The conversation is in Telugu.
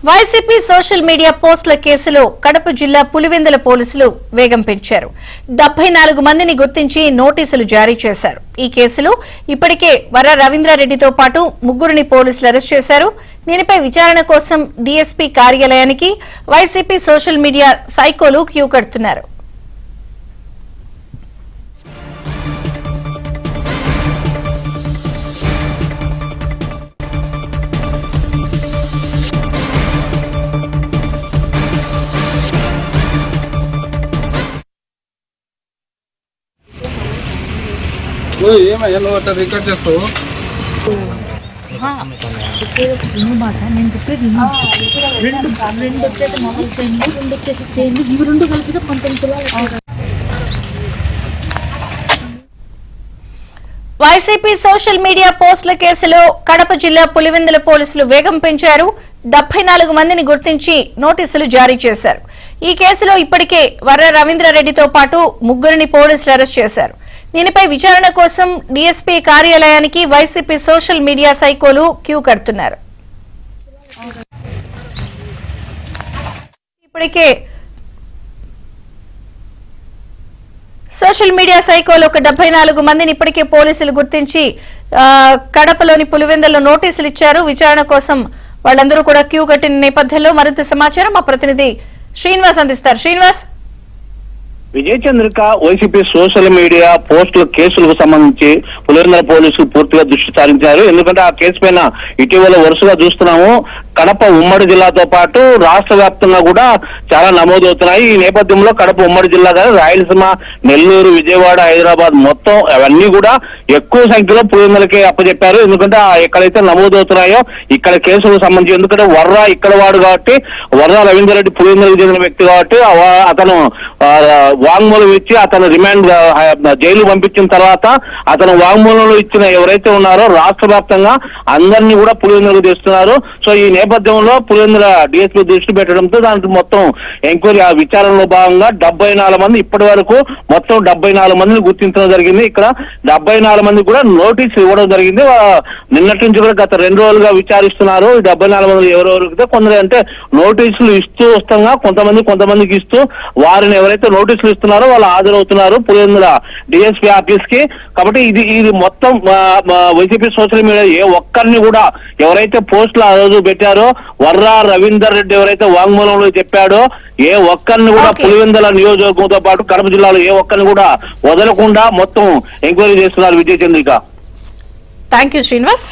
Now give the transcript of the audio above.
వైసీపీ సోషల్ మీడియా పోస్టుల కేసులో కడప జిల్లా పులివెందుల పోలీసులు వేగం పెంచారు. 74 మందిని గుర్తించి నోటీసులు జారీ చేశారు. ఈ కేసులో ఇప్పటికే వర్ర రవీంద్రారెడ్డితో పాటు ముగ్గురిని పోలీసులు అరెస్ట్ చేశారు. దీనిపై విచారణ కోసం డీఎస్పీ కార్యాలయానికి వైసీపీ సోషల్ మీడియా సైకోలు క్యూ కడుతున్నారు. ఏమయ్యా నువ్వు అట్లా రికార్డ్ చేస్తావు? భాష నేను చెప్పేది రెండు వచ్చేసి మొబైల్ చేయండి, రెండు వచ్చేసి చేయండి, ఇవి రెండు కలిపితే 19 వైసీపీ సోషల్ మీడియా పోస్టుల కేసులో కడప జిల్లా పులివెందుల పోలీసులు వేగం పెంచారు. 74 మందిని గుర్తించి నోటీసులు జారీ చేశారు. ఈ కేసులో ఇప్పటికే వర్ర రవీంద్రారెడ్డితో పాటు ముగ్గురిని పోలీసులు అరెస్ట్ చేశారు. దీనిపై విచారణ కోసం డీఎస్పీ కార్యాలయానికి వైసీపీ సోషల్ మీడియా సైకోలు క్యూ కడుతున్నారు. ఇప్పటికే సోషల్ మీడియా సైకోలు ఒక 74 మందిని ఇప్పటికే పోలీసులు గుర్తించి కడపలోని పులివెందుల్లో నోటీసులు ఇచ్చారు. విచారణ కోసం వాళ్ళందరూ కూడా క్యూ కట్టిన నేపథ్యంలో మరింత సమాచారం మా ప్రతినిధి శ్రీనివాస్ అందిస్తారు. శ్రీనివాస్, విజయ చంద్రిక వైసీపీ సోషల్ మీడియా పోస్టుల కేసులకు సంబంధించి పులివెందుల పోలీసులు పూర్తిగా దృష్టి సారించారు. ఎందుకంటే ఆ కేసు పైన ఇటీవల వరుసగా చూస్తున్నాము. కడప ఉమ్మడి జిల్లాతో పాటు రాష్ట్ర వ్యాప్తంగా కూడా చాలా నమోదవుతున్నాయి. ఈ నేపథ్యంలో కడప ఉమ్మడి జిల్లా కానీ రాయలసీమ, నెల్లూరు, విజయవాడ, హైదరాబాద్ మొత్తం అవన్నీ కూడా ఎక్కువ సంఖ్యలో పులివెందులకే అప్పచెప్పారు. ఎందుకంటే ఎక్కడైతే నమోదవుతున్నాయో ఇక్కడ కేసులకు సంబంధించి, ఎందుకంటే వర్ర ఇక్కడ వాడు కాబట్టి, వర్ర రవీంద్రారెడ్డి పులివెందులకు చెందిన వ్యక్తి కాబట్టి అతను వాంగ్మూలం ఇచ్చి అతను రిమాండ్ జైలు పంపించిన తర్వాత అతను వాంగ్మూలంలో ఇచ్చిన ఎవరైతే ఉన్నారో రాష్ట్ర వ్యాప్తంగా అందరినీ కూడా పులివెందులకు తెస్తున్నారు. సో ఈ నేపథ్యంలో పులివెందుల డీఎస్పీ దృష్టి పెట్టడంతో దానికి మొత్తం ఎంక్వైరీ విచారణలో భాగంగా 74 మంది ఇప్పటి వరకు మొత్తం 74 మందిని గుర్తించడం జరిగింది. ఇక్కడ 74 మంది కూడా నోటీసు ఇవ్వడం జరిగింది. నిన్నటి నుంచి కూడా గత 2 రోజులుగా విచారిస్తున్నారు. ఈ 74 మంది ఎవరెవరికి కొందరు అంటే నోటీసులు ఇస్తూ వస్తాగా కొంతమందికి ఇస్తూ వారిని ఎవరైతే నోటీసులు ఇస్తున్నారో వాళ్ళు హాజరవుతున్నారు పులివెందుల డిఎస్పీ ఆఫీస్ కి. కాబట్టి ఇది మొత్తం వైసీపీ సోషల్ మీడియా ఏ ఒక్కరిని కూడా ఎవరైతే పోస్టులు ఆ రోజు పెట్టారో వర్ర రవీందర్ రెడ్డి ఎవరైతే వాంగ్మూలంలో చెప్పాడో ఏ ఒక్కరిని కూడా పులివెందుల నియోజకవర్గంతో పాటు కడప జిల్లాలో ఏ ఒక్కరిని కూడా వదలకుండా మొత్తం ఎంక్వైరీ చేస్తున్నారు. విజయ చంద్రిక. Thank you Srinivas.